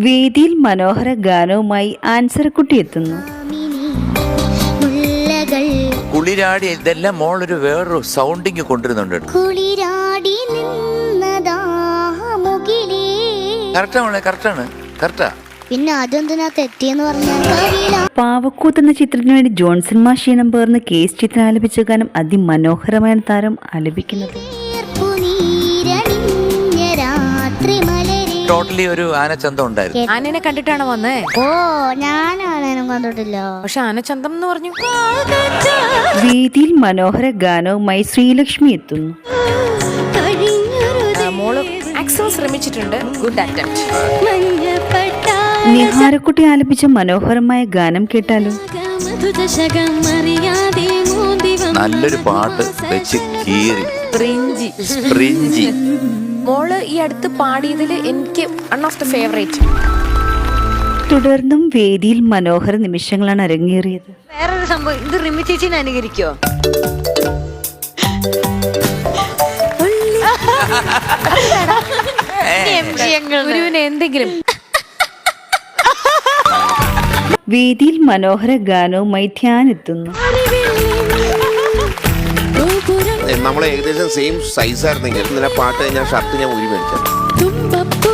വേദിയിൽ മനോഹര ഗാനവുമായി ആൻസർക്കുട്ടി എത്തുന്നു. കുളിരാടി ഇതെല്ലാം മോളൊരു വേറൊരു സൗണ്ടിങ് കൊണ്ടുവരുന്നുണ്ട്. കറക്റ്റാണ്. പിന്നെ അതെന്തിനാ തെറ്റിയെന്ന് പറഞ്ഞാൽ പാവക്കൂത്ത് എന്ന ചിത്രത്തിന് വേണ്ടി ജോൺസൺ മാഷ് ഈണം പേർന്ന് കേസ് ചിത്ര ആലപിച്ച ഗാനം അതിമനോഹരമായ താരം ആലപിക്കുന്നത്. ടോട്ടലി ഒരു ആനച്ചന്തം ഉണ്ടായിരുന്നു. ആനനെ കണ്ടിട്ടാണ് വന്നേ? ഓ, ഞാൻ ആനേനും കണ്ടിട്ടില്ല. പക്ഷെ ആനച്ചന്തം എന്ന് പറഞ്ഞു. വേദിയിൽ മനോഹര ഗാനവുമായി ശ്രീലക്ഷ്മി എത്തുന്നു. മോള് ആക്സൽ ശ്രമിച്ചിട്ടുണ്ട്. Good attempt. നിഹാരക്കുട്ടി ആലപിച്ച മനോഹരമായ ഗാനം കേട്ടാലോ? നല്ലൊരു പാട്ട് വെച്ച് കീറി. സ്പ്രിഞ്ചി. മോള് ഈ അടുത്ത് പാടിയതിൽ എനിക്ക് വൺ ഓഫ് ദ ഫേവറേറ്റ്. തുടർന്നും വേദിയിൽ മനോഹര നിമിഷങ്ങളാണ് അരങ്ങേറിയത്. വേറൊരു സംഭവം, ഇത് റിമി ചേച്ചിനെ അനുകരിക്കോ? എന്തെങ്കിലും. വേദിയിൽ മനോഹര ഗാനവുമായി ധ്യാൻ എത്തുന്നു. നമ്മളെ ഏകദേശം സെയിം സൈസ് ആയിരുന്നെങ്കിൽ ഇന്നലെ പാട്ട് ഞാൻ ഷർട്ട് ഞാൻ ഊരി മേടിച്ചത്.